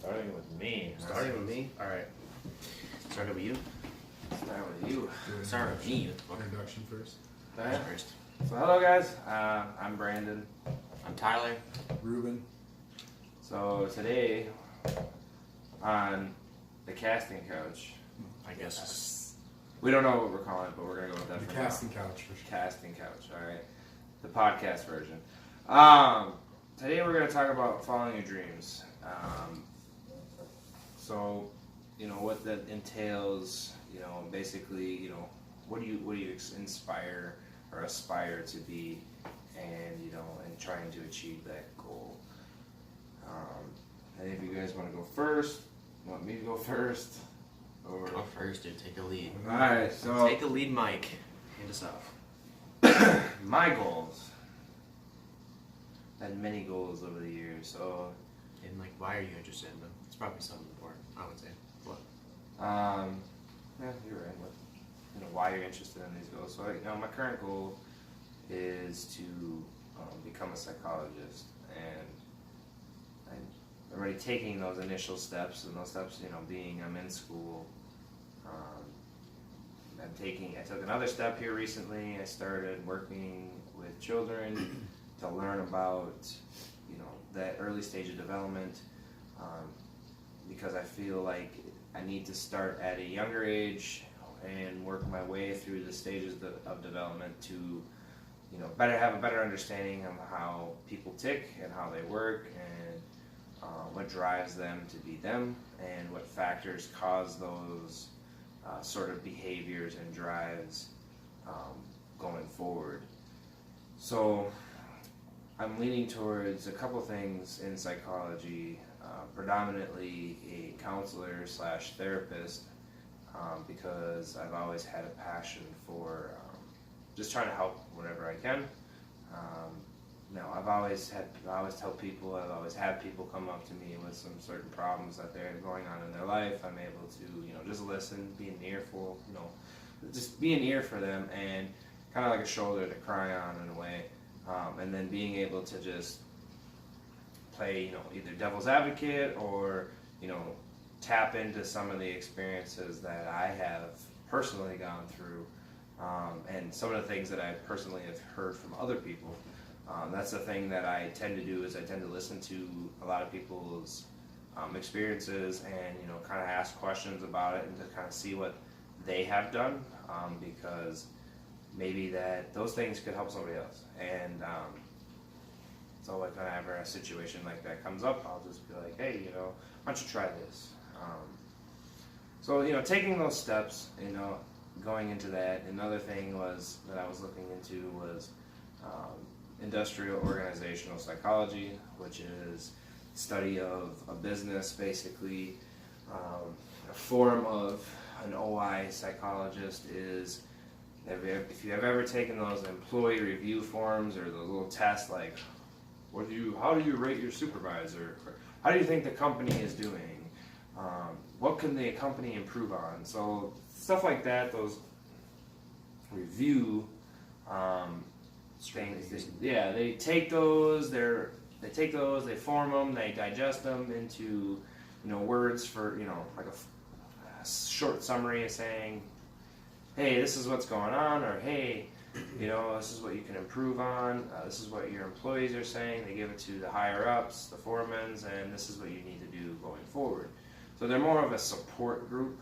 Starting with me. Starting with me? Alright. Starting with you? Start with you. Start with me. Introduction first. Alright. First. So hello guys, I'm Brandon. I'm Tyler. Ruben. So today on the casting couch, I guess. we don't know what we're calling it, but we're gonna go with that The for casting now. couch for sure. Casting couch, alright. The podcast version. Today we're gonna talk about following your dreams. So, you know, what that entails, you know, basically, you know, what do you inspire or aspire to be, and, you know, and trying to achieve that goal. Any of you guys want to go first? Want me to go first? Or Go first, dude. Take a lead. alright, so Take a lead, Mike. Hand us off. my goals. Had many goals over the years, so And, like, why are you interested in them? It's probably something important, I would say. What? yeah, you're right. What, you know, why you're interested in these goals. So, you know, my current goal is to become a psychologist, and I'm already taking those initial steps, and those steps, you know, being I'm in school. I took another step here recently. I started working with children to learn about, you know, that early stage of development, because I feel like I need to start at a younger age and work my way through the stages of development to, you know, have a better understanding of how people tick and how they work, and what drives them to be them, and what factors cause those sort of behaviors and drives going forward. So I'm leaning towards a couple things in psychology, predominantly a counselor / therapist, because I've always had a passion for just trying to help whenever I can. I've always tell people, I've always had people come up to me with some certain problems that they're going on in their life. I'm able to, you know, just listen, be an ear for, you know, just be an ear for them, and kind of like a shoulder to cry on in a way. And then being able to just play, you know, either devil's advocate or, you know, tap into some of the experiences that I have personally gone through, and some of the things that I personally have heard from other people. That's the thing that I tend to do, is I tend to listen to a lot of people's experiences, and, you know, kind of ask questions about it and to kind of see what they have done, because maybe that those things could help somebody else. And so like whenever a situation like that comes up, I'll just be like, hey, you know, why don't you try this? So, you know, taking those steps, you know, going into that. Another thing was that I was looking into was industrial organizational psychology, which is study of a business, basically. A form of an OI psychologist is, if you have ever taken those employee review forms or the little tests like, how do you rate your supervisor? How do you think the company is doing? What can the company improve on? So stuff like that, those review things. They take those, they form them, they digest them into, you know, words for, you know, like a short summary of saying, hey, this is what's going on, or hey, you know, this is what you can improve on, this is what your employees are saying. They give it to the higher ups, the foremans, and this is what you need to do going forward. So they're more of a support group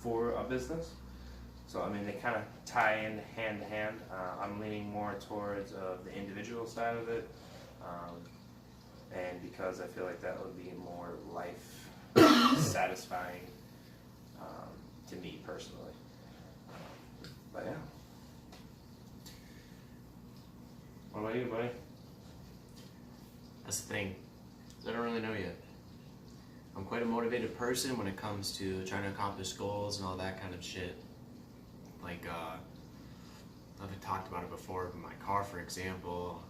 for a business. So, I mean, they kind of tie in hand to hand. I'm leaning more towards the individual side of it, and because I feel like that would be more life satisfying to me personally. But yeah. What about you, buddy? That's the thing. I don't really know yet. I'm quite a motivated person when it comes to trying to accomplish goals and all that kind of shit. Like, I've talked about it before, my car, for example,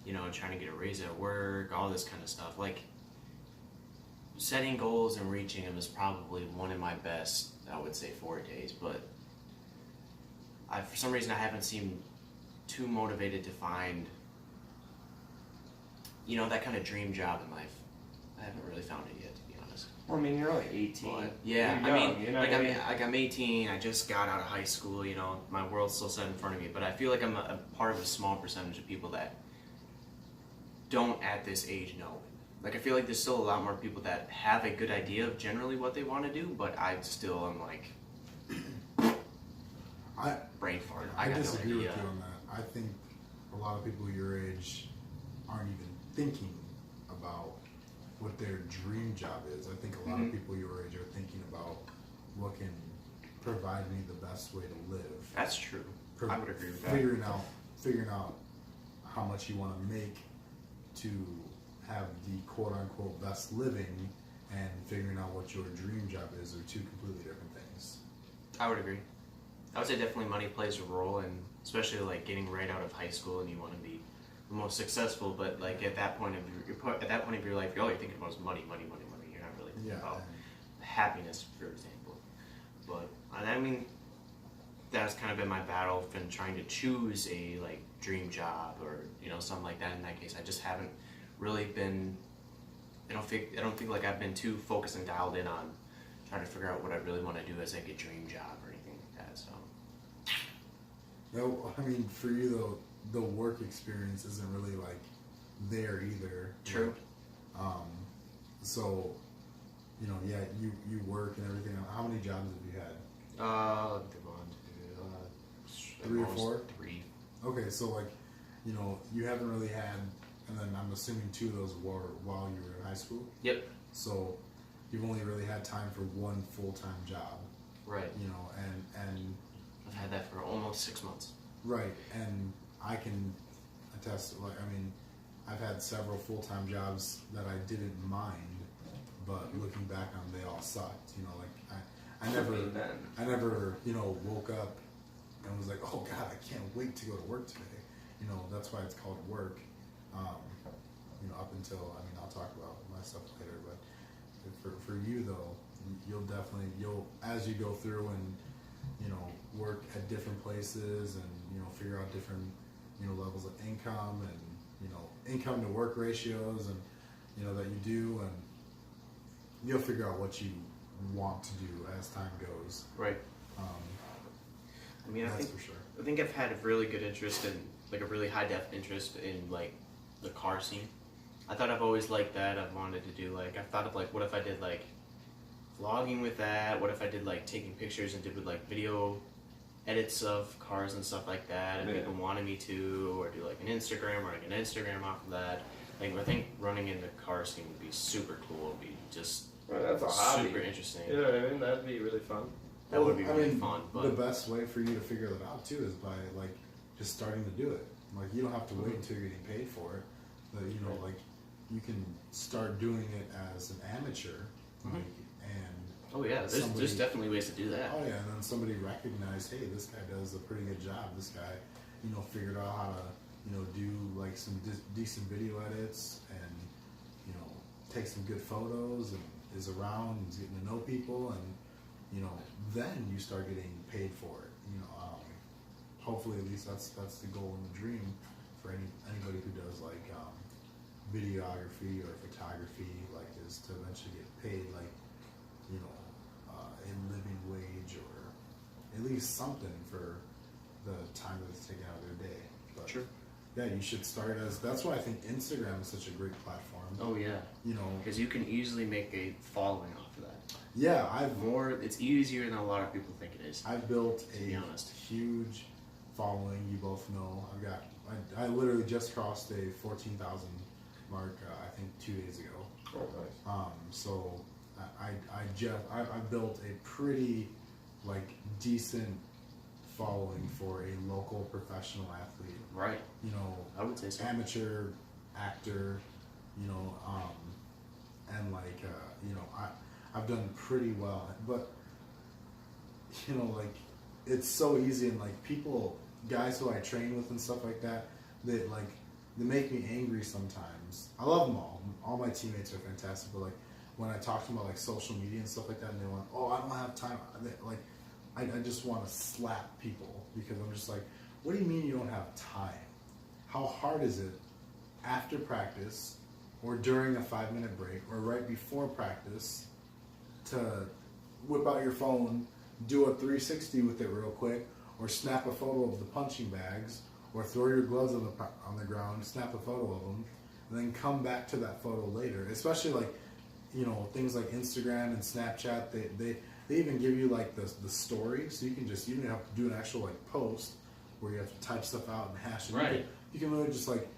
you know, trying to get a raise at work, all this kind of stuff. Like, setting goals and reaching them is probably one of my best, I would say, fortes, but for some reason I haven't seemed too motivated to find, you know, that kind of dream job in life. haven't really found it yet, to be honest. Well, I mean, you're only 18. But, yeah, You're I young, mean, you know like what I mean? I'm 18. I just got out of high school. You know, my world's still set in front of me. But I feel like I'm a part of a small percentage of people that don't at this age know. Like I feel like there's still a lot more people that have a good idea of generally what they want to do, but I still am like brain fart. I got no disagree with you idea. on that. I think a lot of people your age aren't even thinking about what their dream job is. I think a lot of people your age are thinking about what can provide me the best way to live. That's true. I would agree with that. Figuring out how much you want to make to have the quote unquote best living, and figuring out what your dream job is are two completely different things. I would agree. I would say definitely money plays a role, and especially like getting right out of high school and you want to be the most successful. But like at that point of your life, all you're thinking about is money. You're not really thinking about happiness, for example. But I mean, that's kind of been my battle in trying to choose a like dream job or something like that. In that case, I just haven't really been. I don't think like I've been too focused and dialed in on trying to figure out what I really want to do as like a dream job or anything like that. So. No, I mean for you though, the work experience isn't really like there either. True. Like, so, you work and everything. How many jobs have you had? 3 or 4? 3. Okay, so like, you haven't really had, and then I'm assuming 2 of those were while you were in high school. Yep. So you've only really had time for one full-time job. Right. And I've had that for almost 6 months. right, and I can attest. Like, I mean, I've had several full-time jobs that I didn't mind, but looking back on them, they all sucked. Like I never, woke up and was like, oh God, I can't wait to go to work today. That's why it's called work. Up until, I'll talk about my stuff later, but for you though, you'll as you go through and, work at different places and, figure out different, levels of income and, income to work ratios and, that you do, and you'll figure out what you want to do as time goes. Right. That's for sure. I think I've had a really good interest in, like a really high depth interest in like the car scene. I thought I've always liked that. I've wanted to do like, I've thought of like, what if I did like vlogging with that? What if I did like taking pictures and did with like video edits of cars and stuff like that? And people wanted me to, or do like an Instagram or like an Instagram off of that. Like I think running in the car scene would be super cool. It'd be just that's a hobby. super interesting. You know what I mean? That'd be really fun. That would be really fun. But the best way for you to figure that out too is by like just starting to do it. Like you don't have to wait until you're getting paid for it. But like you can start doing it as an amateur. Like, and oh yeah, there's definitely ways to do that. Oh yeah, and then somebody recognized, hey, this guy does a pretty good job. This guy, figured out how to, do like some decent video edits and, take some good photos and is around and is getting to know people, and then you start getting paid for it. Hopefully, at least that's the goal and the dream for anybody who does like videography or photography, like is to eventually get paid like a living wage or at least something for the time that it's taken out of their day. But Sure. Yeah, you should start as. That's why I think Instagram is such a great platform. Oh yeah. Because you can easily make a following off of that. Yeah, it's easier than a lot of people think it is. I've built be honest. huge following. You both know. I literally just crossed a 14,000 mark. I think 2 days ago. Oh, nice. So I built a pretty like decent following for a local professional athlete. Right. I would say so. Amateur actor. And like I've done pretty well, but like it's so easy, and like guys who I train with and stuff like that, they make me angry sometimes. I love them all my teammates are fantastic, but like when I talk to them about like social media and stuff like that, and they want, oh, I don't have time, I just want to slap people, because I'm just like, what do you mean you don't have time? How hard is it after practice or during a 5-minute break, or right before practice, to whip out your phone, do a 360 with it real quick, or snap a photo of the punching bags, or throw your gloves on the ground, snap a photo of them, and then come back to that photo later. Especially like, you know, things like Instagram and Snapchat, they even give you like the story, so you don't have to do an actual like post where you have to type stuff out and hash it. Right. You can really just like,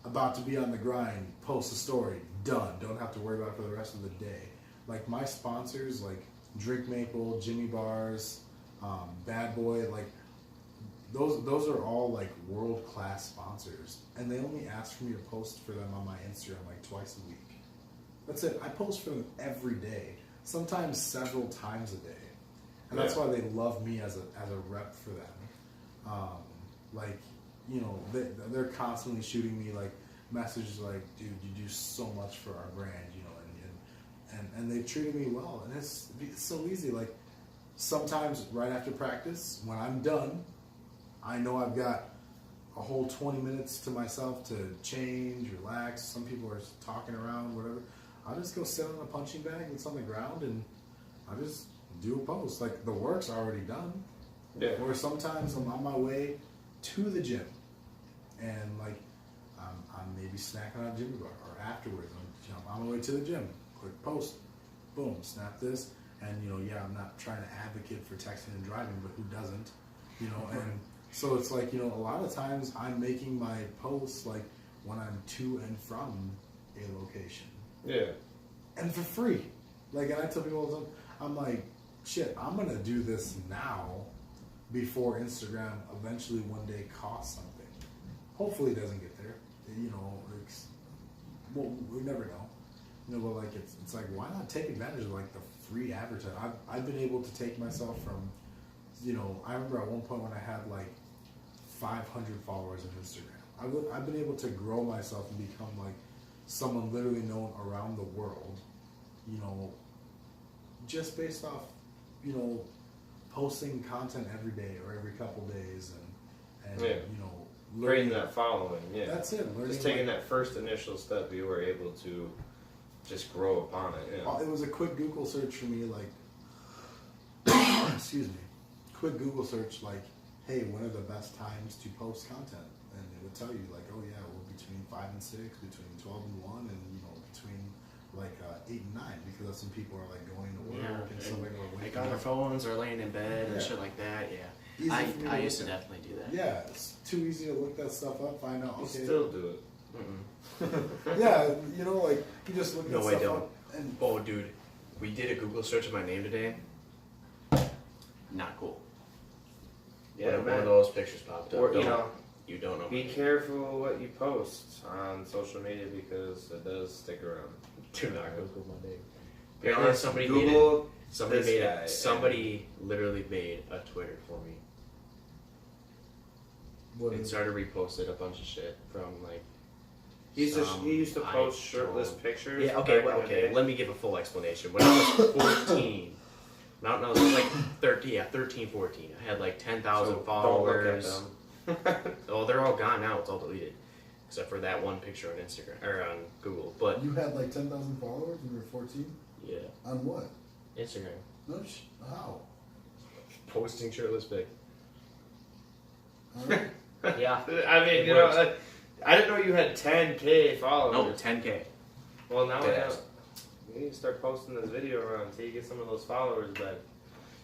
about to be on the grind, post a story, done. Don't have to worry about it for the rest of the day. Like my sponsors, like Drink Maple, Jimmy Bars, Bad Boy, like those are all like world class sponsors, and they only ask for me to post for them on my Instagram like twice a week. That's it. I post for them every day, sometimes several times a day, and that's why they love me as a rep for them. Like, you know, they're constantly shooting me like messages like, dude, you do so much for our brand, you know, and they've treated me well, and it's so easy. Like sometimes right after practice, when I'm done, I know I've got a whole 20 minutes to myself to change, relax. Some people are talking around, whatever. I'll just go sit on a punching bag that's on the ground, and I'll just do a post. Like the work's already done. Yeah. Or sometimes I'm on my way to the gym, and like I'm maybe snacking on a Jimmy bar, or afterwards I'm on my way to the gym. Quick post, boom, snap this, and you know, I'm not trying to advocate for texting and driving, but who doesn't, you know? And so it's like, you know, a lot of times I'm making my posts like when I'm to and from a location. Yeah. And for free. Like, and I tell people all the time, I'm like, shit, I'm gonna do this now before Instagram eventually one day costs something. Hopefully it doesn't get there. You know, well, we never know. You know, but like it's like, why not take advantage of like the free advertising? I've been able to take myself from, you know, I remember at one point when I had like 500 followers on Instagram. I've been able to grow myself and become like someone literally known around the world, you know, just based off, you know, posting content every day or every couple days, and you know, creating that following. Yeah, that's it. Just taking that first initial step, you were able to just grow upon it. Yeah. It was a quick Google search for me, like, excuse me, quick Google search, like, hey, when are the best times to post content? And it would tell you, like, oh yeah, well, between 5 and 6, between 12 and 1, and, you know, between, like, 8 and 9, because that's when people are, like, going to work, and some people are like waking on their up. phones or laying in bed and shit like that, I used to definitely do that. Yeah, it's too easy to look that stuff up, find out, You okay. still do it. Yeah, you know, like, you just look No, that I stuff don't. up, and Oh, dude, we did a Google search of my name today. Not cool. Yeah, One man. of those pictures popped up. Or, you know, You don't know. be careful what you post on social media, because it does stick around. Do not Google my name. Be Apparently honest, somebody Google Somebody this made guy, somebody literally made a Twitter for me. And started reposted a bunch of shit from like. he used to post shirtless pictures. Yeah. Okay. back Well, in the okay. day. Let me give a full explanation. When I was 14, no, it was like 13. Yeah, 13, 14. I had like 10,000 So followers. Don't look at them. Oh, they're all gone now. It's all deleted, except for that one picture on Instagram or on Google. But You had like 10,000 followers when you were 14? yeah, On what? Instagram No, how? posting shirtless pic. Alright. Yeah. I mean, It you know, works. I didn't know you had 10K followers. No, 10K. Well, now Dead ass. you need to start posting this video around until you get some of those followers back.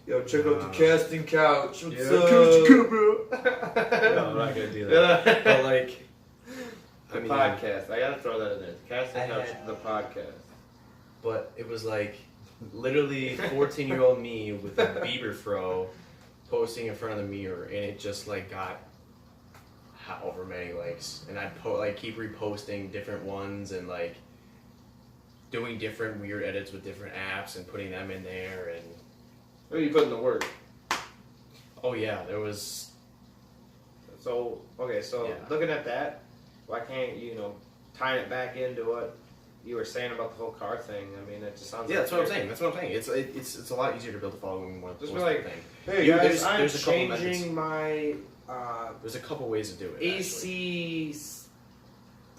Yo, check out the Nah. casting couch. What's Yeah, up? bro. No, I'm not gonna do that. But like, The I mean, podcast. I gotta throw that in there. The casting I couch, had- the podcast. but it was like literally 14-year-old me with a Bieber fro posting in front of the mirror, and it just like got however many likes, and I'd like keep reposting different ones and like doing different weird edits with different apps and putting them in there, and Where are you putting the work? oh yeah, there was So, okay, so Yeah. looking at that, why can't you, tying it back into what you were saying about the whole car thing? I mean, it just sounds yeah, like that's what I'm saying. That's what I'm saying. It's a lot easier to build a following when Just post be like, thing. hey You- guys, I'm there's a couple changing my There's a couple ways to do it. AC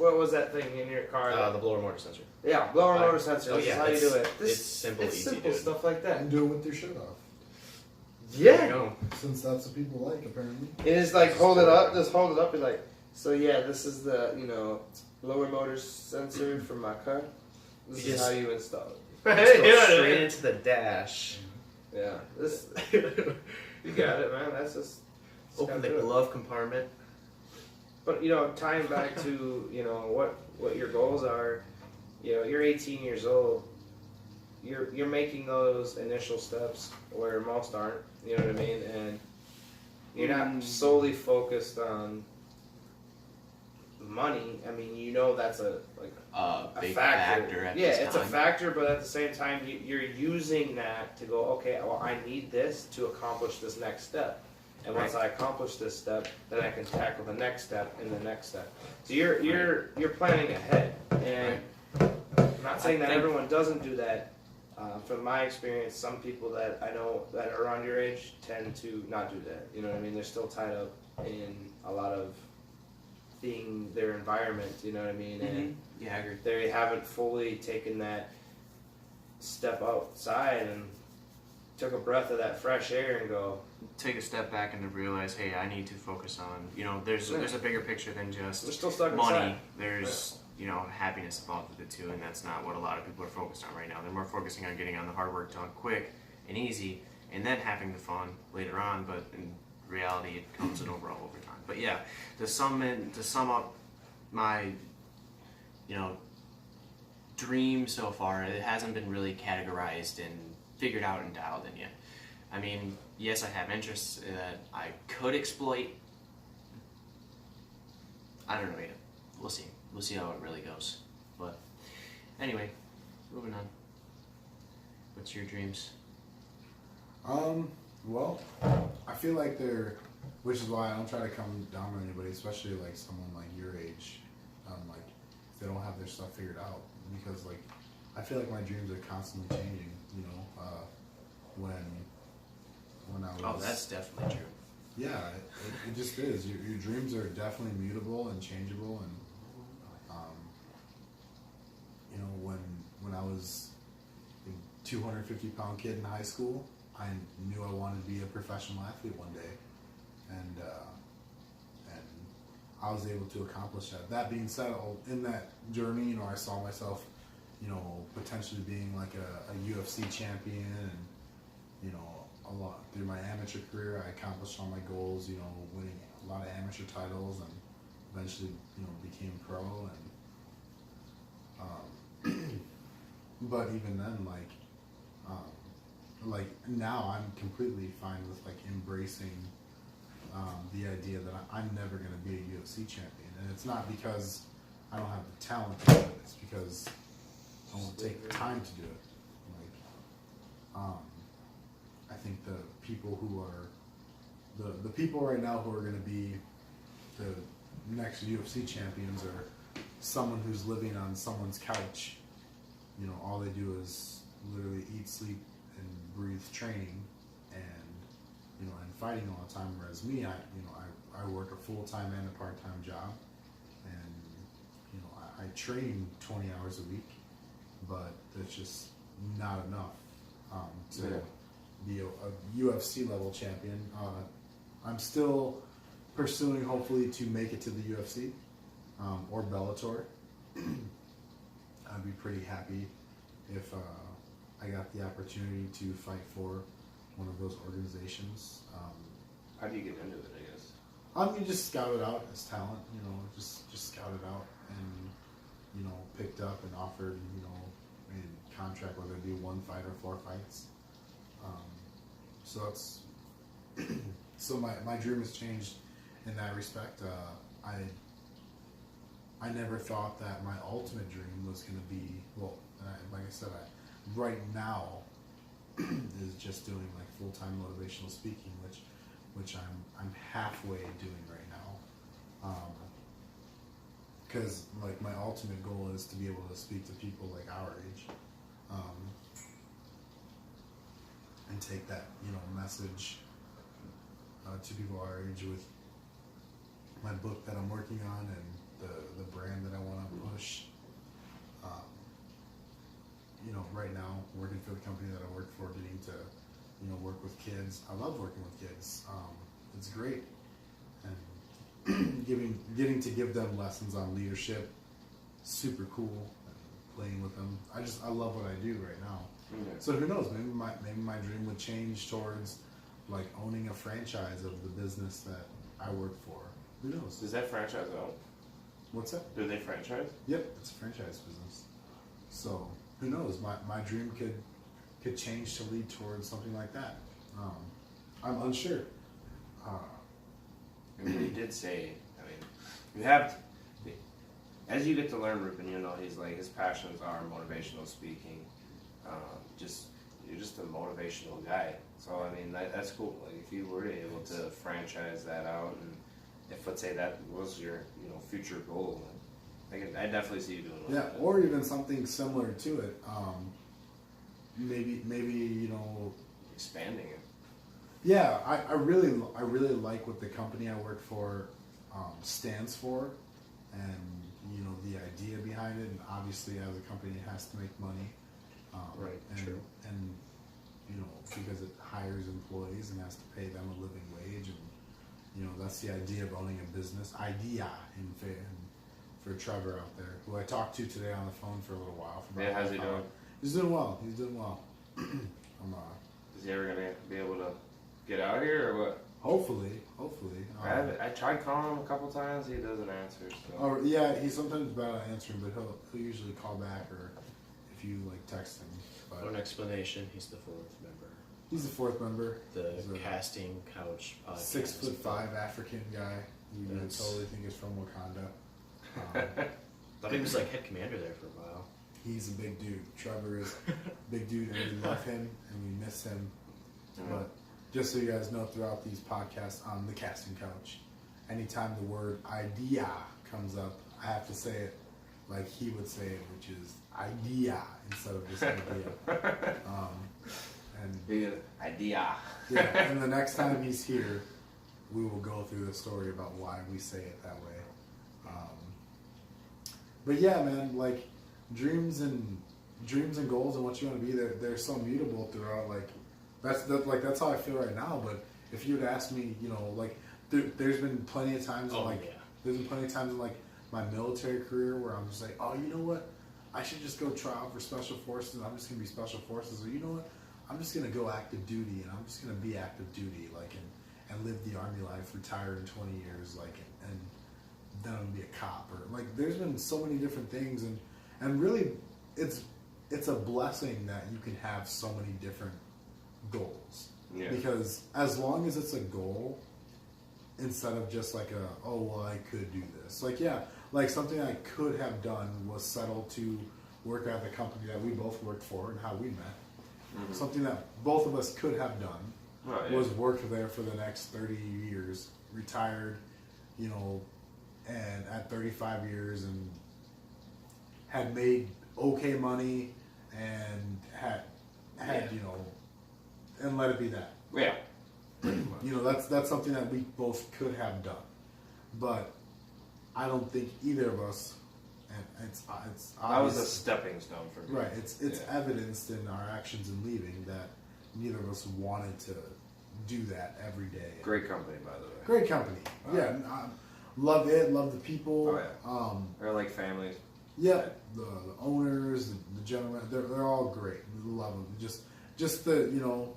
what was that thing in your car? The blower motor sensor. Yeah, blower motor sensor. Oh, This yeah, is how you do it. it's simple, it's easy, simple dude. stuff like that. And do it with your shirt off. There you Yeah. go. Since that's what people like, apparently. It is like hold it up. Just hold it up. And like, so yeah, this is the blower motor sensor for my car. This You is just- how you install it. Just You go know what I straight mean? into the dash. Yeah, this. You got it, man. That's just. Open the gotta do it. glove compartment. But tying back to what your goals are, you're 18 years old. You're making those initial steps where most aren't. You know what I mean? And you're not solely focused on money. I mean, that's a Big factor. factor at Yeah, this it's a time. factor, but at the same time, you're using that to go, okay, well, I need this to accomplish this next step. And once I accomplish this step, then I can tackle the next step and the next step. So you're planning ahead, and I'm not saying that think- everyone doesn't do that. From my experience, some people that I know that are around your age tend to not do that. You know what I mean? They're still tied up in a lot of being their environment. You know what I mean? And Yeah, I agree. they haven't fully taken that step outside and took a breath of that fresh air and go, Take a step back and to realize, hey, I need to focus on, there's a bigger picture than just we're still stuck money. inside. There's happiness involved with it too, and that's not what a lot of people are focused on right now. They're more focusing on getting on the hard work done quick and easy, and then having the fun later on. But in reality, it comes in overall over time. But yeah, to sum up my dream so far, it hasn't been really categorized and figured out and dialed in yet. I mean, yes, I have interests that I could exploit. I don't know yet. We'll see. We'll see how it really goes. But anyway, moving on. What's your dreams? Well, I feel like which is why I don't try to come down on anybody, especially like someone like your age, like if they don't have their stuff figured out, because like I feel like my dreams are constantly changing. When I was. Oh, that's definitely true. Yeah, it just is. Your dreams are definitely mutable and changeable, and when I was a 250-pound kid in high school, I knew I wanted to be a professional athlete one day, and I was able to accomplish that. That being said, in that journey, I saw myself, potentially being like a UFC champion, and a lot through my amateur career, I accomplished all my goals. Winning a lot of amateur titles, and eventually, became pro. And but even then, like now, I'm completely fine with like embracing the idea that I'm never going to be a UFC champion, and it's not because I don't have the talent to do it. It's because I won't take the time to do it. I think the people who are the people right now who are going to be the next UFC champions are someone who's living on someone's couch. All they do is literally eat, sleep, and breathe training, and fighting all the time. Whereas me, I work a full-time and a part-time job, and I train 20 hours a week, but that's just not enough to be a UFC level champion. I'm still pursuing, hopefully, to make it to the UFC or Bellator. I'd be pretty happy if I got the opportunity to fight for one of those organizations. How do you get into it, I guess? You just scout it out as talent, just scout it out and, picked up and offered, a contract, whether it be 1 fight or 4 fights. So that's, so my dream has changed in that respect. I never thought that my ultimate dream was going to be, like I said, right now is just doing like full-time motivational speaking, which I'm halfway doing right now. Because like my ultimate goal is to be able to speak to people like our age, and take that message to people our age with my book that I'm working on and the brand that I want to push. You know, right now working for the company that I work for, getting to, you know, work with kids. I love working with kids. It's great, and getting to give them lessons on leadership, super cool. Playing with them, I love what I do right now. Okay. So who knows? Maybe my dream would change towards like owning a franchise of the business that I work for. Who knows? Does that franchise out? What's that? Do they franchise? Yep, it's a franchise business. So who knows? My dream could change to lead towards something like that. I'm unsure. I mean, he did say, I mean, you have, as you get to learn Ruben, you know, he's like, his passions are motivational speaking. You're just a motivational guy. So, I mean, that's cool. Like, if you were able to franchise that out, and if, let's say, that was your, you know, future goal, I definitely see you doing Yeah, that. or even something similar to it. Maybe you know. Expanding it. Yeah, I really like what the company I work for stands for, and you know the idea behind it. And obviously, as a company, it has to make money. Right, And, true. And you know because it hires employees and has to pay them a living wage, and you know that's the idea of owning a business. Idea for Trevor out there, who I talked to today on the phone for a little while. For about Yeah, how's he half hour. doing? He's doing well. He's doing well. Is he ever going to be able to get out here, or what? Hopefully. I tried calling him a couple times. He doesn't answer. So. Oh yeah, he's sometimes bad at answering, but he'll usually call back or if you like text him. For an But explanation, he's the fourth member. he's the fourth member. The He's a Casting Couch podcast. 6'5" African guy. You would That's- totally think he's from Wakanda. Thought he was like head commander there for a while. He's a big dude. Trevor is a big dude, and we love him and we miss him. But just so you guys know, throughout these podcasts on the Casting Couch, anytime the word idea comes up, I have to say it like he would say it, which is idea instead of just idea. And Big idea. yeah, and the next time he's here, we will go through the story about why we say it that way. But yeah, man, like dreams and goals and what you want to be, they're so mutable throughout. Like that's how I feel right now. But if you'd ask me, you know, like there's been plenty of times there's been plenty of times in like my military career where I'm just like, oh, you know what, I should just go try out for special forces. I'm just gonna be special forces, or you know what, I'm just gonna go active duty, and I'm just gonna be active duty, like and live the army life, retire in 20 years, like and then I'm gonna be a cop, or like there's been so many different things, and really it's a blessing that you can have so many different goals. Yeah. Because as long as it's a goal, instead of just like oh well I could do this, like yeah, like something I could have done was settle to work at the company that we both worked for and how we met. Mm-hmm. Something that both of us could have done Oh, yeah. was work there for the next 30 years, retired, you know, and at 35 years, and had made okay money and had you know, and let it be that. Yeah. Pretty much. You know, that's something that we both could have done, but I don't think either of us. And it's That obvious, was a stepping stone for me. right. It's Yeah. evidenced in our actions in leaving that neither of us wanted to do that every day. Great company, by the way. Great company. Wow. Yeah, love it. Love the people. Oh, yeah. They're like families. Yeah, the owners, the gentlemen, they're all great. We love them. Just the, you know,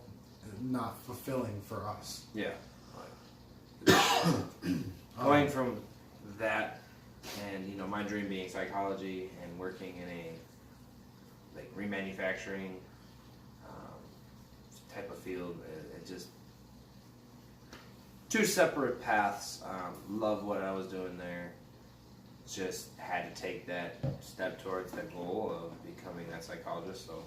not fulfilling for us. Yeah. Going from that, and you know, my dream being psychology and working in a like remanufacturing type of field, it just two separate paths. Love what I was doing there. Just had to take that step towards that goal of becoming that psychologist. So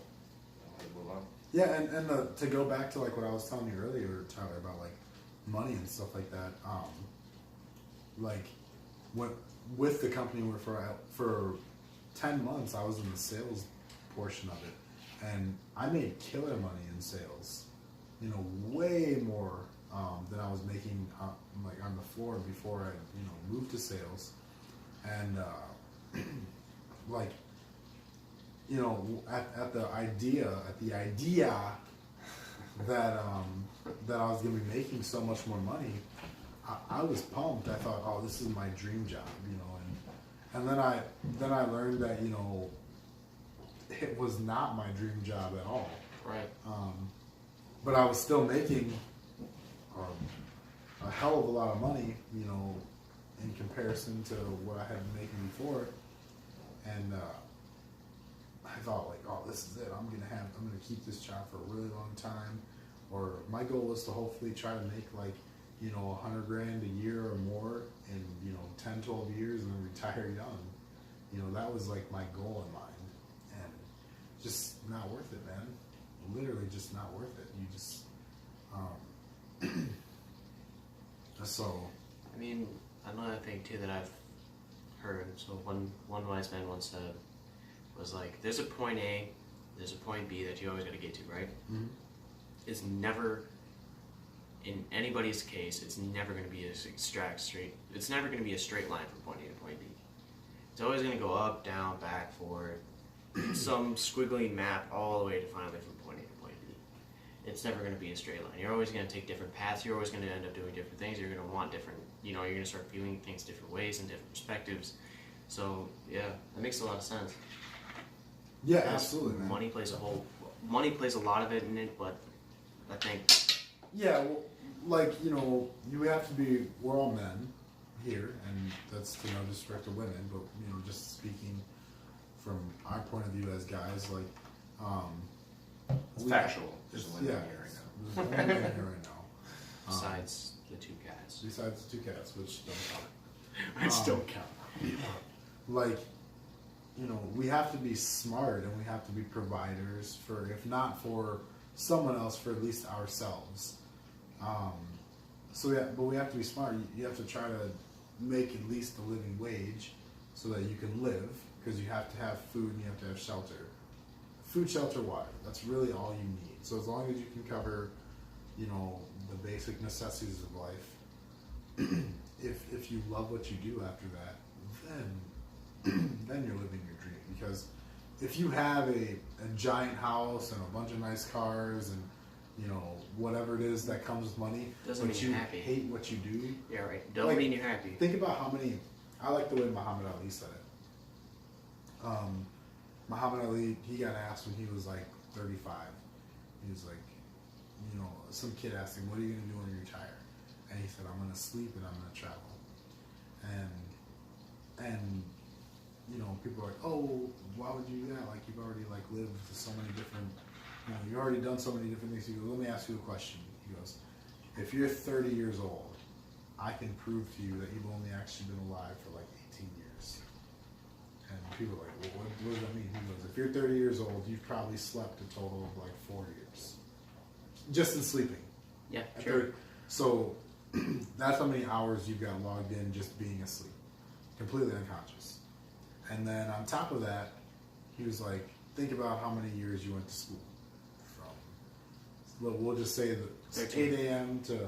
I had to move on. Yeah, and to go back to like what I was telling you earlier, Tyler, about like money and stuff like that. Like when with the company we were for 10 months, I was in the sales portion of it, and I made killer money in sales. You know, way more than I was making like on the floor before I moved to sales. and like, you know, at the idea that that I was gonna be making so much more money, I was pumped. I thought, oh, this is my dream job, you know, and then I learned that, you know, it was not my dream job at all. Right. But I was still making a hell of a lot of money, you know, in comparison to what I had been making before. And I thought, like, oh, this is it. I'm gonna keep this job for a really long time. Or my goal was to hopefully try to make, like, you know, $100,000 a year or more in, you know, 10, 12 years and then retire young. You know, that was like my goal in mind. And just not worth it, man. Literally just not worth it. You just, so. I mean, another thing too that I've heard. So one wise man once said was like, "There's a point A, there's a point B that you always got to get to, right? Mm-hmm. It's never, in anybody's case, it's never going to be It's never going to be a straight line from point A to point B. It's always going to go up, down, back, forward, some squiggly map all the way to finally from point A to point B. It's never going to be a straight line. You're always going to take different paths. You're always going to end up doing different things. You're going to want different, you know, you're going to start viewing things different ways and different perspectives. So, yeah, that makes a lot of sense. Yeah, absolutely, man. Money plays a lot of it in it, but I think... Yeah, well, like, you know, you have to be, we're all men here, and that's to no disrespect to women, but, you know, just speaking from our point of view as guys, like, It's factual. There's a women here right now. There's one women here right now. Besides the two cats. Besides the two cats, which don't count. Which don't count. Like, you know, we have to be smart and we have to be providers for, if not for someone else, for at least ourselves. So yeah, but we have to be smart. You have to try to make at least a living wage so that you can live, because you have to have food and you have to have shelter. Food, shelter, water. That's really all you need. So as long as you can cover, you know, the basic necessities of life, if you love what you do after that, then you're living your dream. Because if you have a giant house and a bunch of nice cars and, you know, whatever it is that comes with money, Doesn't but mean you you're happy. hate what you do. Yeah, right. Don't Like, mean you're happy. Think about how many. I like the way Muhammad Ali said it. Muhammad Ali, he got asked when he was like 35. He was like, you know, some kid asked him, "What are you gonna do when you retire?" And he said, "I'm gonna sleep and I'm gonna travel." And you know, people are like, "Oh, why would you do that? Like, you've already like lived so many different, you know, you've already done so many different things." He goes, "Let me ask you a question." He goes, "If you're 30 years old, I can prove to you that you've only actually been alive for like 18 years." And people are like, "Well, what does that mean?" He goes, "If you're 30 years old, you've probably slept a total of like 4 years. Just in sleeping." Yeah, At sure. 30 So that's how many hours you've got logged in just being asleep. Completely unconscious. And then on top of that, he was like, think about how many years you went to school. From, we'll just say that 13. 8 a.m. to,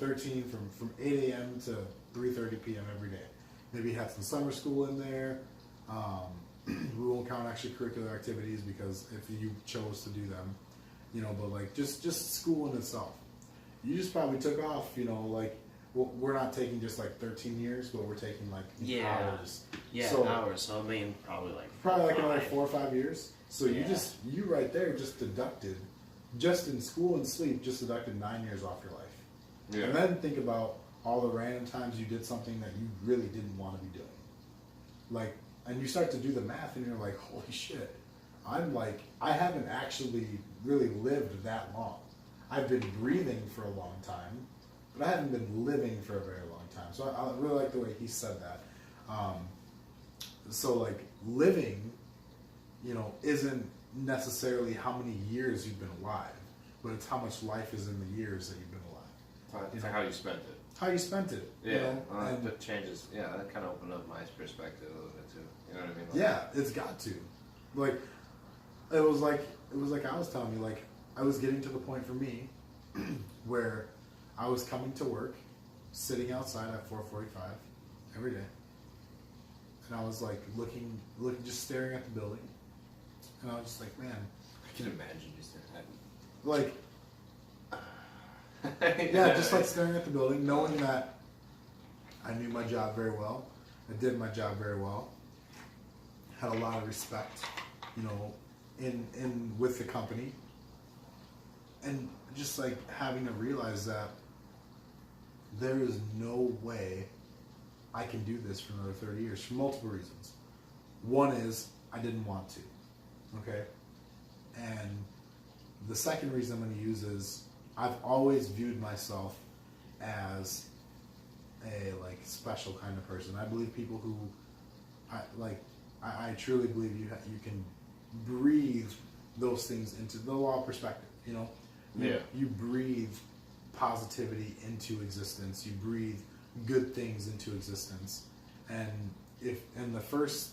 13, from 8 a.m. to 3:30 p.m. every day. Maybe you had some summer school in there. We won't count extracurricular activities because if you chose to do them, you know, but like just school in itself. You just probably took off, you know, like, well, we're not taking just like 13 years, but we're taking like hours. Yeah, So- hours. So I mean, probably like Another 4 or 5 years. So Yeah. you right there just deducted, just in school and sleep, just deducted 9 years off your life. Yeah. And then think about all the random times you did something that you really didn't want to be doing. Like, and you start to do the math and you're like, holy shit, I haven't actually really lived that long. I've been breathing for a long time, but I haven't been living for a very long time. So I really like the way he said that. So like living, you know, isn't necessarily how many years you've been alive, but it's how much life is in the years that you've been alive. It's like how you spent it. How you spent it. Yeah, You know? And that changes. Yeah, that kind of opened up my perspective a little bit too. You know what I mean? Like, yeah, it's got to. Like, it was like I was telling you, like, I was getting to the point for me where I was coming to work, sitting outside at 4:45 every day, and I was like looking, just staring at the building, and I was just like, man, I can imagine you saying like, that. yeah, just like staring at the building, knowing that I knew my job very well, I did my job very well, had a lot of respect, you know, in with the company, and just like having to realize that there is no way I can do this for another 30 years for multiple reasons. One is I didn't want to, okay? And the second reason I'm going to use is I've always viewed myself as a like special kind of person. I believe people who, I truly believe you can breathe those things into the law of perspective. You know, you breathe positivity into existence. You breathe good things into existence, and the first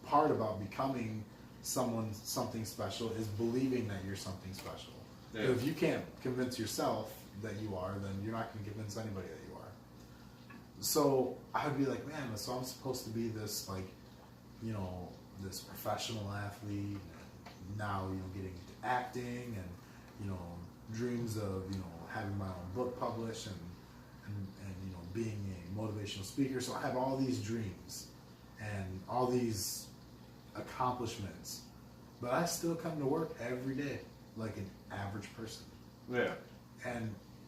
part about becoming something special is believing that you're something special. Yeah. If you can't convince yourself that you are, then you're not going to convince anybody that you are. So I'd be like, man, so I'm supposed to be this, like, you know, this professional athlete, and now, you know, getting into acting, and, you know, dreams of, you know, having my own book published, and you know, being a motivational speaker. So I have all these dreams and all these accomplishments, but I still come to work every day like an average person. Yeah.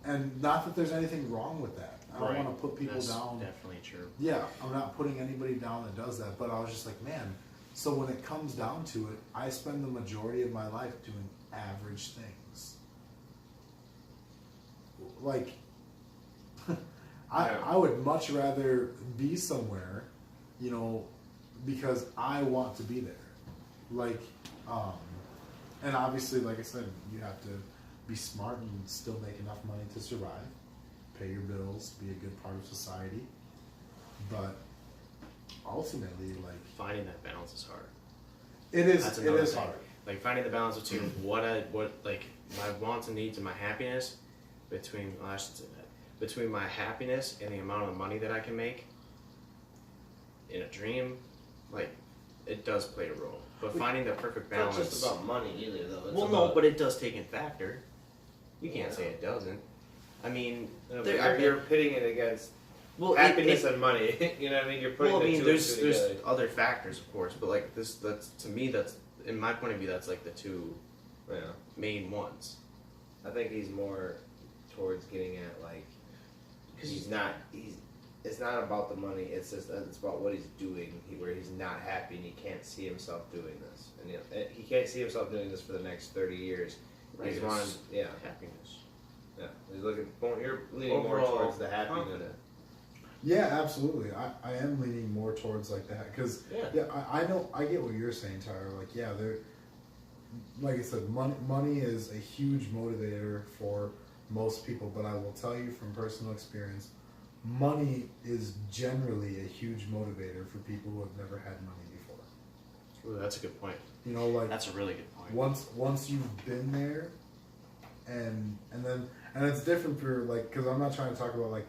And not that there's anything wrong with that. I don't want to put people That's down. definitely true. Yeah, I'm not putting anybody down that does that, but I was just like, man, so when it comes down to it, I spend the majority of my life doing average things. Like, I would much rather be somewhere, you know, because I want to be there. Like, and obviously, like I said, you have to be smart and still make enough money to survive, pay your bills, be a good part of society. But ultimately, like, Finding that balance is hard. it is Thing. hard. Like finding the balance between what like my wants and needs and my happiness, between my happiness and the amount of money that I can make in a dream, like, it does play a role. But finding the perfect It's balance. not just about money either, though. It's Well, about, no, but it does take in factor. You can't Yeah. say it doesn't. I mean, no, there- but you're pitting it against well, happiness and money. You know what I mean? You're putting well, I the mean, two there's and two there's together. other factors, of course, but like that's to me, that's in my point of view, that's like the two Yeah. main ones. I think he's more towards getting at, like, he's it's not about the money. It's just it's about what he's doing. Where he's not happy and he can't see himself doing this, and you know, he can't see himself doing this for the next 30 years. Right. He's wanting, yeah, Happiness. yeah. He's looking. You're leaning more Overall towards the happiness. confident. Yeah, absolutely. I am leaning more towards like that because Yeah. I know I get what you're saying, Tyler. Like, yeah, there, like I said, money is a huge motivator for most people. But I will tell you from personal experience, money is generally a huge motivator for people who have never had money before. Ooh, that's a good point. You know, like, That's a really good point. once you've been there, and it's different for, like, because I'm not trying to talk about like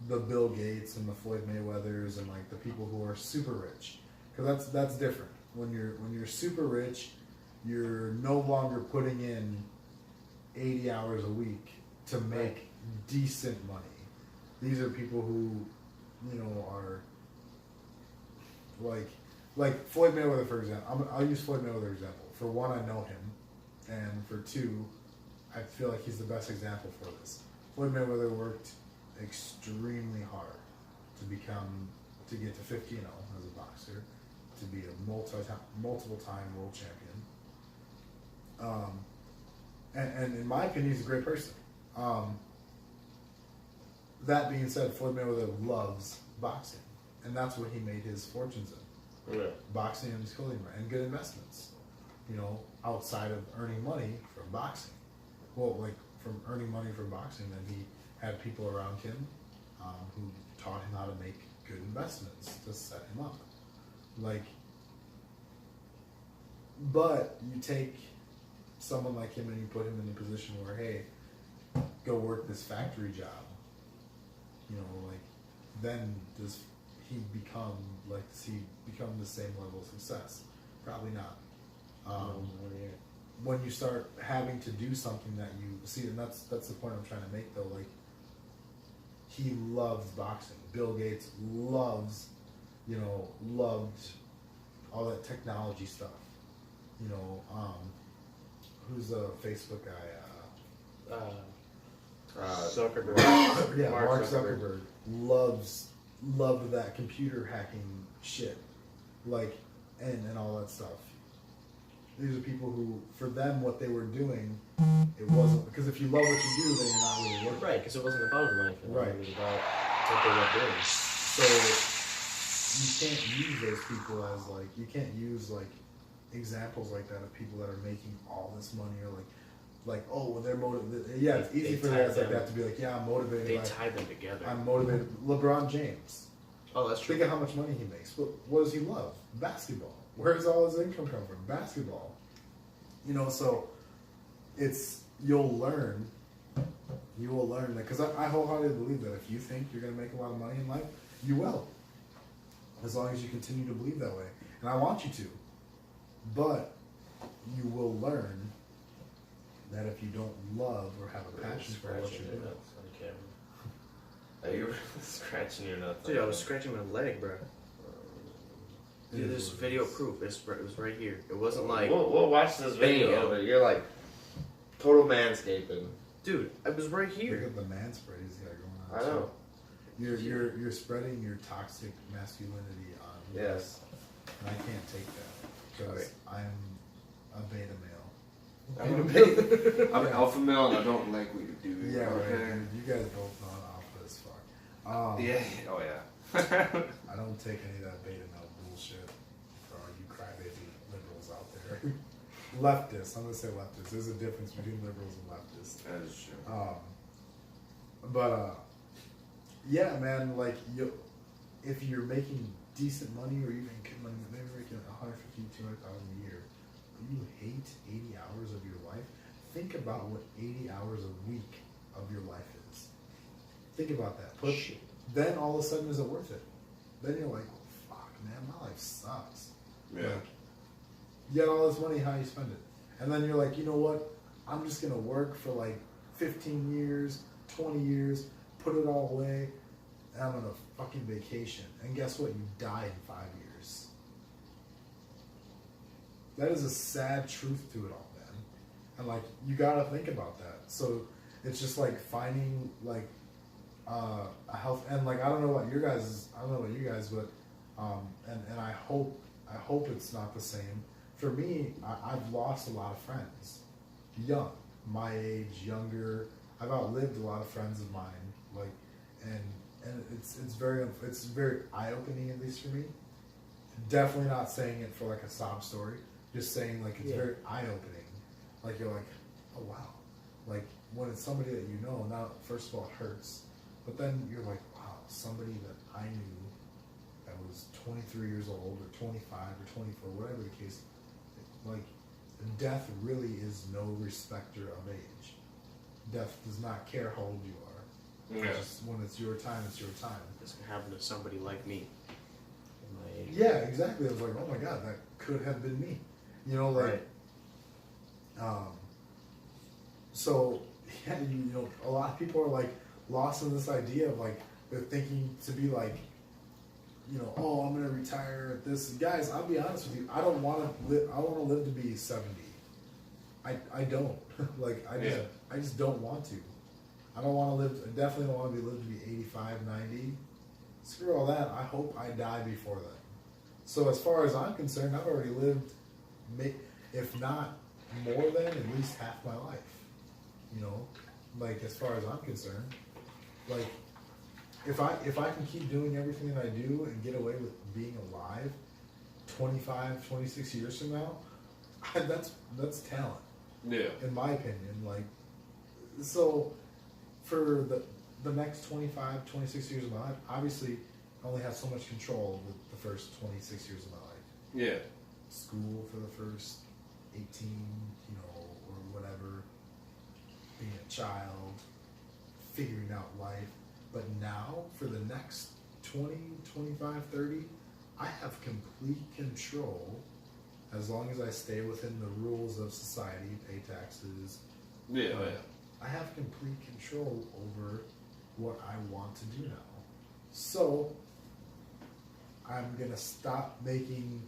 the Bill Gates and the Floyd Mayweathers and like the people who are super rich, because that's different. When you're super rich, you're no longer putting in 80 hours a week to make decent money. These are people who, you know, are like Floyd Mayweather, for example. I'll use Floyd Mayweather example. For one, I know him, and for two, I feel like he's the best example for this. Floyd Mayweather worked extremely hard to get to 50-0 as a boxer, to be a multiple time world champion. And in my opinion, he's a great person. That being said, Floyd Mayweather loves boxing, and that's what he made his fortunes in. Yeah. Boxing and his clothing brand, and good investments. You know, outside of earning money from boxing. Well, like, from earning money from boxing, then he had people around him who taught him how to make good investments to set him up. Like, but you take someone like him and you put him in a position where, hey, go work this factory job. You know, like, then does he'd become the same level of success? Probably not. When you start having to do something that you see, and that's the point I'm trying to make though. Like, he loves boxing. Bill Gates loved all that technology stuff. Who's the Facebook guy? Zuckerberg. Yeah, Mark Zuckerberg loved that computer hacking shit, like, and all that stuff. These are people who, for them, what they were doing, it wasn't, because if you love what you do, then you're not really working. Right, because it wasn't about the money for them. Right. It was about what they were doing. So you can't use those people as like, you can't use like examples like that of people that are making all this money, or like oh, well, they're motivated. Yeah, it's easy for guys like that to be like, yeah, I'm motivated. They tie them together. I'm motivated. LeBron James. Oh, that's true. Think of how much money he makes. What does he love? Basketball. Where does all his income come from? Basketball. So you'll learn that, because I wholeheartedly believe that if you think you're going to make a lot of money in life, you will, as long as you continue to believe that way. And I want you to, but you will learn that if you don't love or have a passion for what you're doing. Are you really scratching your nuts? Dude, I was scratching my leg, bro. Dude, this video proof. It was right here. It wasn't like... We'll watch this video, but you're like total manscaping. Dude, it was right Look here. at the man spread he's got going on. I know. You're spreading your toxic masculinity on me. Yes. And I can't take that, because I'm a beta male. I'm an alpha male and I don't like what you do. Yeah, right. Okay. Dude. You guys both know I'm alpha as fuck. Yeah. Oh yeah. I don't take any of that beta male bullshit for all you crybaby liberals out there. Leftists. I'm gonna say leftists. There's a difference between liberals and leftists. That is true. Yeah, man. Like, if you're making decent money, or even maybe making $150,000 to $200,000 a year, but you hate 80 hours of your life, think about what 80 hours a week of your life is. Think about that. Then all of a sudden, is it worth it? Then you're like, oh, fuck, man, my life sucks. Yeah. Like, you get all this money, how you spend it? And then you're like, you know what? I'm just gonna work for like 15 years, 20 years, put it all away, and I'm on a fucking vacation. And guess what? You die in 5 years. That is a sad truth to it all, man. And like, you gotta think about that. So it's just like finding like a health, and like, I don't know about you guys, but and I hope it's not the same. For me, I've lost a lot of friends, young, my age, younger. I've outlived a lot of friends of mine, like, and it's very eye-opening, at least for me. Definitely not saying it for like a sob story, just saying like it's very eye-opening. Like, you're like, oh wow, like when it's somebody that you know. Now, first of all, it hurts, but then you're like, wow, somebody that I knew that was 23 years old or 25 or 24, whatever the case. Like, death really is no respecter of age. Death does not care how old you are. Yeah. Just when it's your time, it's your time. This can happen to somebody like me. In my age. Yeah, exactly. I was like, oh my god, that could have been me. Like, so yeah, a lot of people are like lost in this idea of like, they're thinking to be like, oh, I'm gonna retire at this. Guys, I'll be honest with you. I don't want to live. I want to live to be 70. I don't. Like, I just don't want to. I don't want to live. I definitely don't want to live to be 85, 90. Screw all that. I hope I die before then. So as far as I'm concerned, I've already lived, if not more than, at least half my life. Like, as far as I'm concerned, like, if I can keep doing everything that I do and get away with being alive 25, 26 years from now, that's talent. Yeah. In my opinion. Like, so for the next 25, 26 years of my life, obviously I only have so much control with the first 26 years of my life. Yeah. School for the first 18, or whatever, being a child, figuring out life. But now, for the next 20, 25, 30, I have complete control as long as I stay within the rules of society, pay taxes. Yeah, I have complete control over what I want to do now. So I'm gonna stop making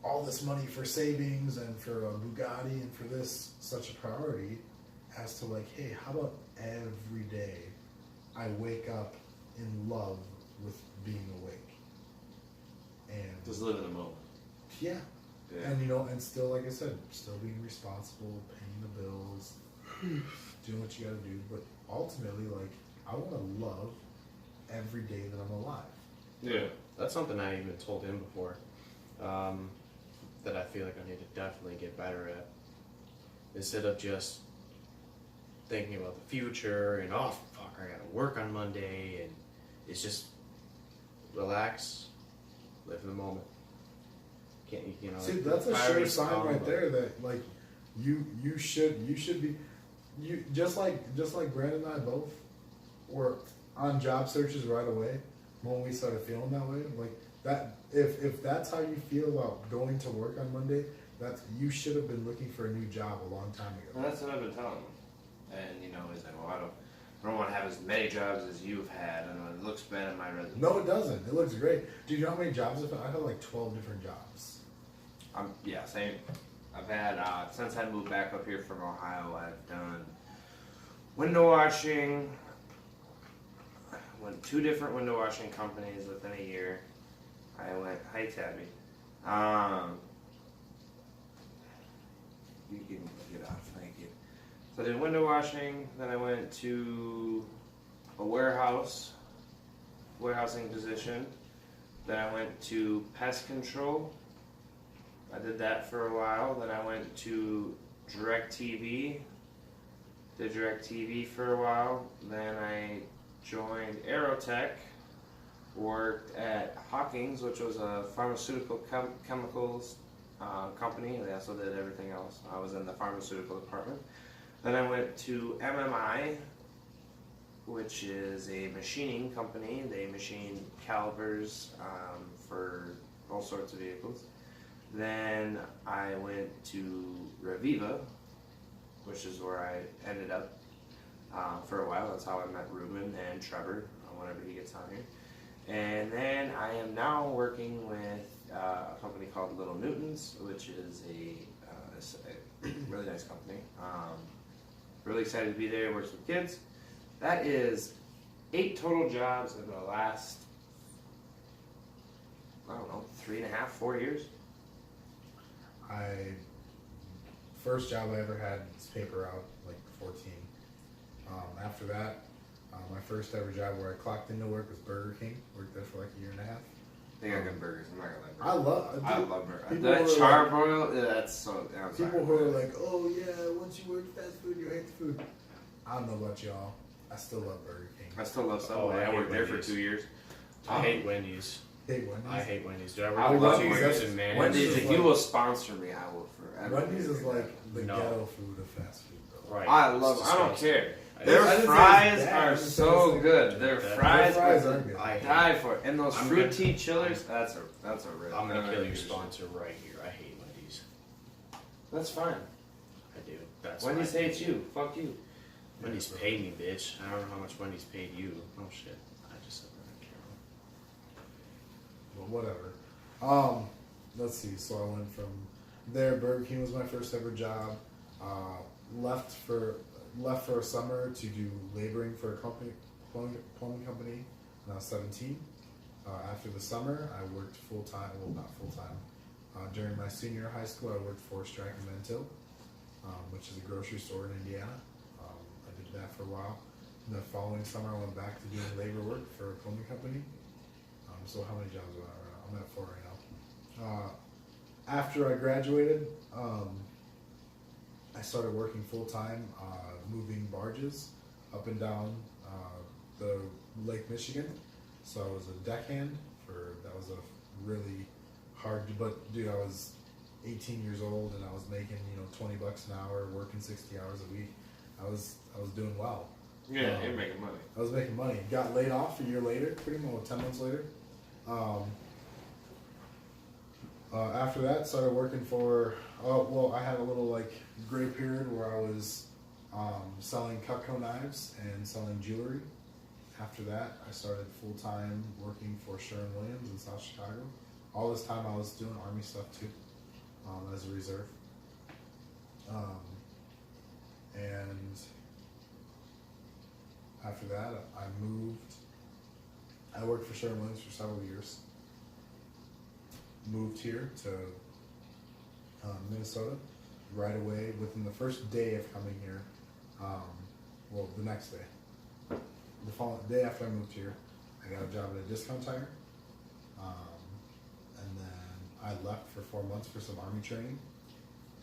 all this money for savings and for a Bugatti and for this such a priority as to like, hey, how about every day I wake up in love with being awake? And just live in the moment. yeah. Yeah. And you know, and still, like I said, still being responsible, paying the bills, doing what you gotta do. But ultimately, like, I want to love every day that I'm alive. Yeah. That's something I even told him before. That I feel like I need to definitely get better at. Instead of just thinking about the future and oh fuck, I gotta work on Monday, and it's just relax, live in the moment. Can't you know? See, like, that's a sure priorities sign come, right but- there that like you should be you just like Brandon and I both were on job searches right away when we started feeling that way. Like that, if that's how you feel about going to work on Monday, that's you should have been looking for a new job a long time ago. And that's what I've been telling him. And you know, he's like, well, I don't want to have as many jobs as you've had. I know it looks bad on my resume. No, it doesn't. It looks great. Do you know how many jobs I've had? I've had like 12 different jobs. Yeah, same. I've had since I moved back up here from Ohio, I've done window washing. Went 2 different window washing companies within a year. I went, hi Tabby. You can get off, thank you. So I did window washing, then I went to a warehousing position. Then I went to pest control. I did that for a while. Then I went to DirecTV. Did DirecTV for a while. Then I joined Aerotech. Worked at Hawkins, which was a pharmaceutical chemicals company. They also did everything else. I was in the pharmaceutical department. Then I went to MMI, which is a machining company. They machine calipers for all sorts of vehicles. Then I went to Reviva, which is where I ended up for a while. That's how I met Ruben and Trevor whenever he gets on here. And then I am now working with a company called Little Newtons, which is a really nice company. Really excited to be there. Works with kids. That is 8 total jobs in the last, I don't know, 3.5, 4 years. First job I ever had was paper out, like 14. After that, my first ever job where I clocked into work was Burger King. Worked there for like a year and a half. They got good burgers. I'm not gonna lie. I love burgers. people That who are charbroil, yeah, that's so. I'm sorry. people who are like, oh yeah, once you work fast food, you hate the food. I don't know about y'all. I still love Burger King. I still love Subway. I I hate worked there for Wendy's. 2 years. I hate Wendy's. Hate Wendy's. I hate Wendy's. Dude, I I worked love for 2 years Wendy's. in mayonnaise. Wendy's, is if like- you will sponsor me, I will forever. Wendy's is like the No. ghetto food of fast food, though. Right. I It's love. I don't disgusting. care. I Their I didn't say it's fries bad, I are just said so it's like- good. Their Their fries are are good. I hate die for it. And those I'm fruit gonna- tea chillers. That's a real. I'm gonna kill your your sponsor right here. I hate Wendy's. That's fine. I do. That's Wendy's my hates opinion. you. Fuck you. Wendy's paid me, bitch. I don't know how much Wendy's paid you. Oh shit. I just said that. But whatever. Let's see. So I went from there. Burger King was my first ever job. Left for a summer to do laboring for a plumbing company when I was 17. After the summer, I worked full time. Well, not full time. During my senior year of high school, I worked for Strack and Mentil, which is a grocery store in Indiana. I did that for a while. And the following summer, I went back to doing labor work for a plumbing company. So how many jobs am I at right now? I'm at 4 right now. After I graduated, I started working full time, moving barges up and down the Lake Michigan. So I was a deckhand that was a really hard, but dude, I was 18 years old and I was making, $20 an hour, working 60 hours a week. I was doing well. Yeah, you're making money. I was making money. Got laid off a year later, pretty much 10 months later. After that, started working for. Well, I had a little like gray period where I was selling Cutco knives and selling jewelry. After that, I started full time working for Sherwin-Williams in South Chicago. All this time, I was doing Army stuff too, as a reserve. And after that, I moved. I worked for Sherwin-Williams for several years. Moved here to Minnesota right away within the first day of coming here. Well, the next day. The following day after I moved here, I got a job at a discount tire. And then I left for 4 months for some Army training.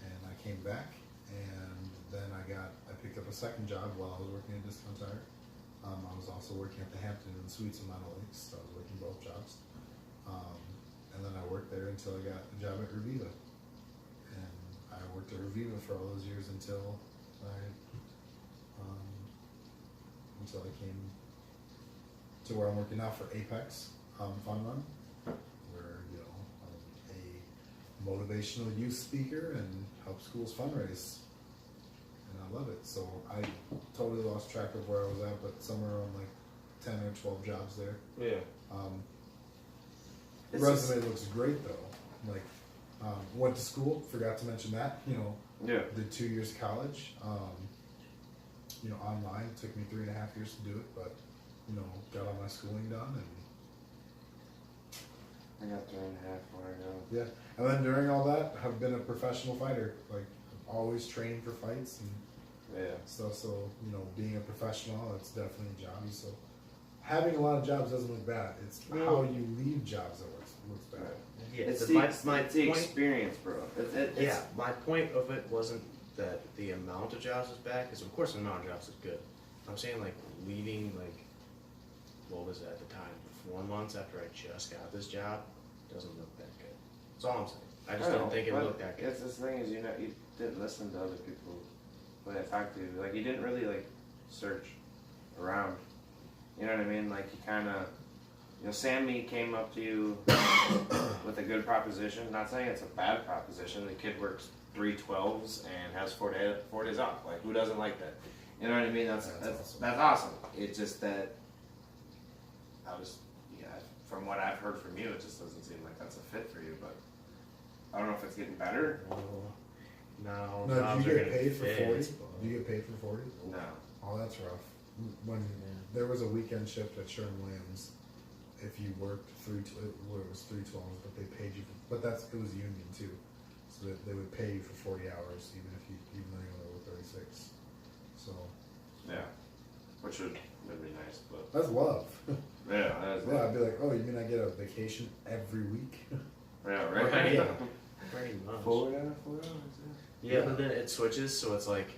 And I came back. And then I picked up a second job while I was working at Discount Tire. I was also working at the Hampton Inn Suites in Mountain Lakes, so I was working both jobs. And then I worked there until I got a job at Reviva. And I worked at Reviva for all those years until I came to where I'm working now for Apex Fun Run, where I'm a motivational youth speaker and help schools fundraise. And I love it. So I totally lost track of where I was at, but somewhere around like 10 or 12 jobs there. Yeah. The resume looks great though. Like, went to school, forgot to mention that, Yeah. did 2 years of college. Online, took me 3.5 years to do it, but, got all my schooling done and I got 3.5 where I go. yeah. And then during all that, I've been a professional fighter, like always training for fights and Yeah. stuff. So, being a professional, it's definitely a job. So having a lot of jobs doesn't look bad. It's how you leave jobs that looks bad. Yeah. It's the- the, my it's the point- experience, bro. It's, Yeah, my point of it wasn't that the amount of jobs is bad, because of course the amount of jobs is good. I'm saying like leaving, like, what was it at the time, 4 months after I just got this job, doesn't look that good. That's all I'm saying. I just didn't think it looked that good. It's this thing is, you didn't listen to other people that I talked to. Like, you didn't really, like, search around. You know what I mean? Like, you kind of, Sammy came up to you with a good proposition. Not saying it's a bad proposition. The kid works 3/12s and has 4 days off. Like, who doesn't like that? You know what I mean? That's awesome. It's just that from what I've heard from you, it just doesn't seem like that's a fit for you. But I don't know if it's getting better. No, No, jobs do are you get gonna paid for fit, 40? but- Do you get paid for 40? No. Oh, that's rough. When there was a weekend shift at Sherwin-Williams, if you worked it was 3/12s, but they paid you. But it was union too, so that they would pay you for 40 hours, even though you only work 36. So Yeah. Which would be nice, but that's love. yeah, that is. Yeah, I'd be like, oh, you mean I get a vacation every week? Yeah, right. Right, yeah. Pretty much. 4 hours. Yeah, but then it switches, so it's like,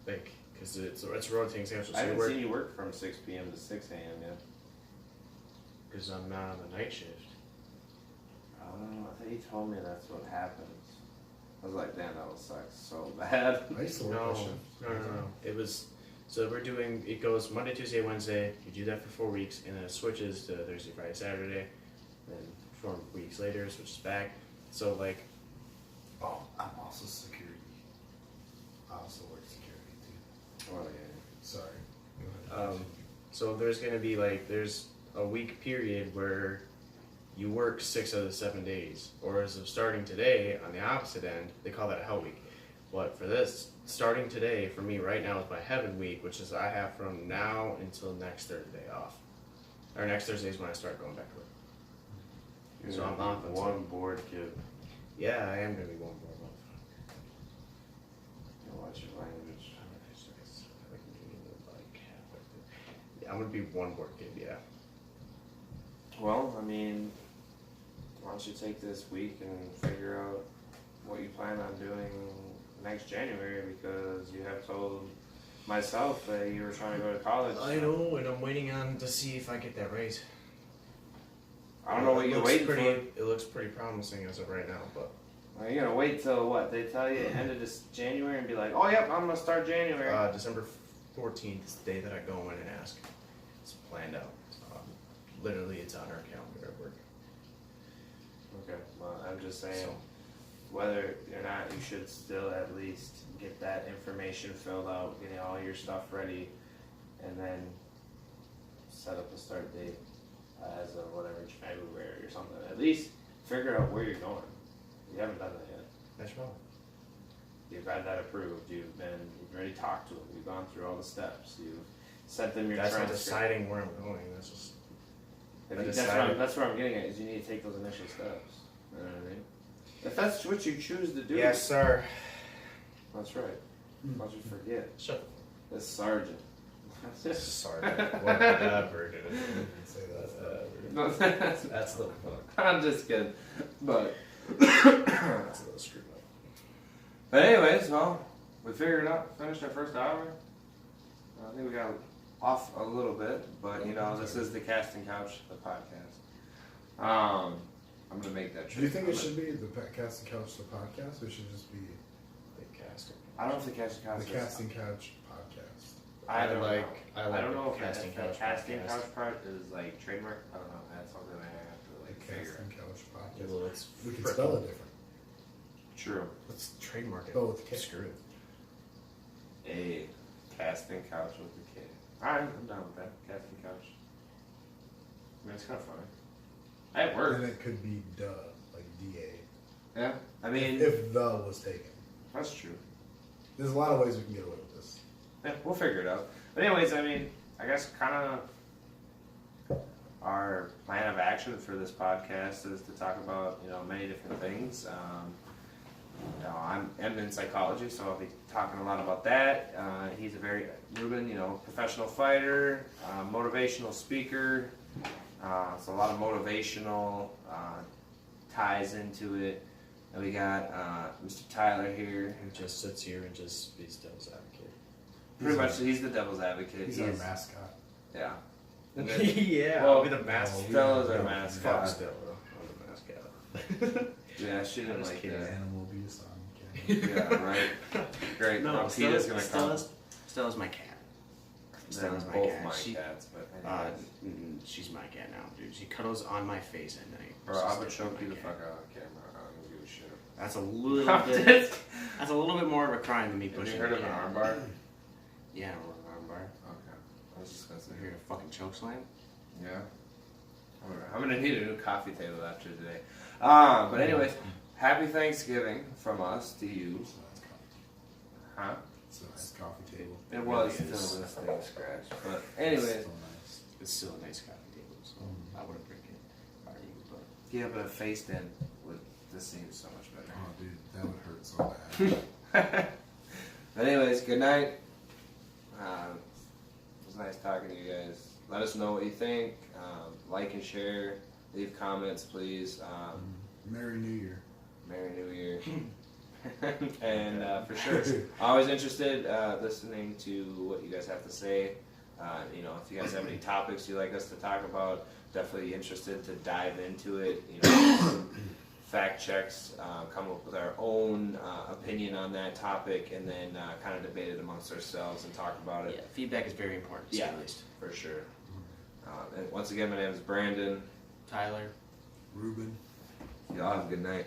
because it's a rotating schedule. I So you haven't work, seen you work from 6 p.m. to 6 a.m. yet. because I'm not on the night shift. I thought you told me that's what happens. I was like, damn, that would suck so bad. I used to work No, that shift. no. It was, so it goes Monday, Tuesday, Wednesday, you do that for 4 weeks, and then it switches to Thursday, Friday, Saturday, then 4 weeks later, it switches back. So like, Oh, I'm also security. I also work security too. Oh, yeah. Sorry. Go ahead. so there's gonna be there's a week period where you work 6 out of the 7 days. Or as of starting today, on the opposite end, they call that a hell week. But for this, starting today, for me right now is my heaven week, which is I have from now until next Thursday off. Or next Thursday is when I start going back to work. You're So I'm gonna off be until- one bored kid. Yeah, I am gonna be one more month. You watch your language. Yeah, I'm gonna be one board kid, yeah. Well, I mean, why don't you take this week and figure out what you plan on doing next January, because you have told myself that you were trying to go to college. I know, and I'm waiting on to see if I get that raise. I don't know what It you're looks waiting pretty, for. It looks pretty promising as of right now, but Are you gonna wait till what? They tell you end of this January and be like, oh yep, I'm gonna start January. December 14th is the day that I go in and ask. It's planned out. Literally, it's on our calendar at work. Okay, well, I'm just saying, So, whether or not, you should still at least get that information filled out, getting all your stuff ready, and then set up a start date as of whatever, February or something. At least figure out where you're going. You haven't done that yet. that's wrong. You've had that approved. You've already talked to them. You've gone through all the steps. You've sent them your That's not transcript. deciding where I'm going. That's just. That's what I'm getting at. Is you need to take those initial steps. You know what I mean? If that's what you choose to do, Yes, sir. that's right. Don't you forget. Shut This sergeant. the Sorry. Whatever, dude. Say that. No, That's the fuck. I'm just kidding. But That's a little screwed up. But anyways, well, we figured it out. Finished our first hour. I think we got off a little bit, but you know, this is the Casting Couch, the podcast. I'm gonna make that. Do you think it should be the Casting Couch, the podcast, or it should just be The casting. I don't know if the Casting Couch. the Casting Couch podcast? I don't like- know. I like don't know the if Casting the Couch Casting podcast. Couch part is like trademark. I don't know. That's something I have to The like figure. Casting Couch podcast. Well, it's We can frickin- spell it different. True. Let's trademark it. Oh, with K. Screw it. A casting couch with the kid. Alright, I'm down with that. Casting couch. I mean, it's kind of funny. It And works. it could be duh, like DA. Yeah. I mean, If the was taken. that's true. There's a lot of ways we can get away with this. Yeah, we'll figure it out. But anyways, I mean, I guess kind of our plan of action for this podcast is to talk about, you know, many different things. You know, I'm in psychology, so I'll be talking a lot about that. He's a very, Ruben, you know, professional fighter, motivational speaker. So a lot of motivational ties into it. And we got Mr. Tyler here. Who just sits here and just be devil's advocate. Pretty much, he's the devil's advocate. He's our mascot. Yeah. Yeah, Well, I'll be the mascot. Stella's our Fuck mascot. Stella. I'm the mascot. Yeah, she didn't Just like kidding. that. Animal abuse on camera. Yeah, right. Great. No, Peter's gonna come. Stella's my cat. They're Stella's my both cat. my She- cats, but anyways. She's my cat now, dude. She cuddles on my face at night. Bro, She's I would definitely choke you my the cat. fuck out on camera. I don't give a shit. That's a little bit. That's a little bit more of a crime than me Have pushing. you heard the of an cat. armbar? Yeah, or an armbar. Okay. I was just gonna say. I hear a fucking choke slam. Yeah. I'm gonna need a new coffee table after today. But anyways, happy Thanksgiving from us to you. So that's coffee. Huh? It's a nice coffee table. It was really is. still this thing scratched. But anyways. It's so nice. It's still a nice coffee table, so I wouldn't break it. If I were you, but Yeah, but a face in would this seems so much better. Oh, dude, that would hurt so bad. But anyways, good night. It was nice talking to you guys. Let us know what you think. Like and share. Leave comments, please. Merry New Year. Merry New Year. And for sure, always interested listening to what you guys have to say. You know, if you guys have any topics you'd like us to talk about, definitely interested to dive into it. You know, fact checks, come up with our own opinion on that topic, and then kind of debate it amongst ourselves and talk about it. yeah, feedback is very important. To say Yeah. the least. For sure. And once again, my name is Brandon. Tyler. Ruben. Y'all have a good night.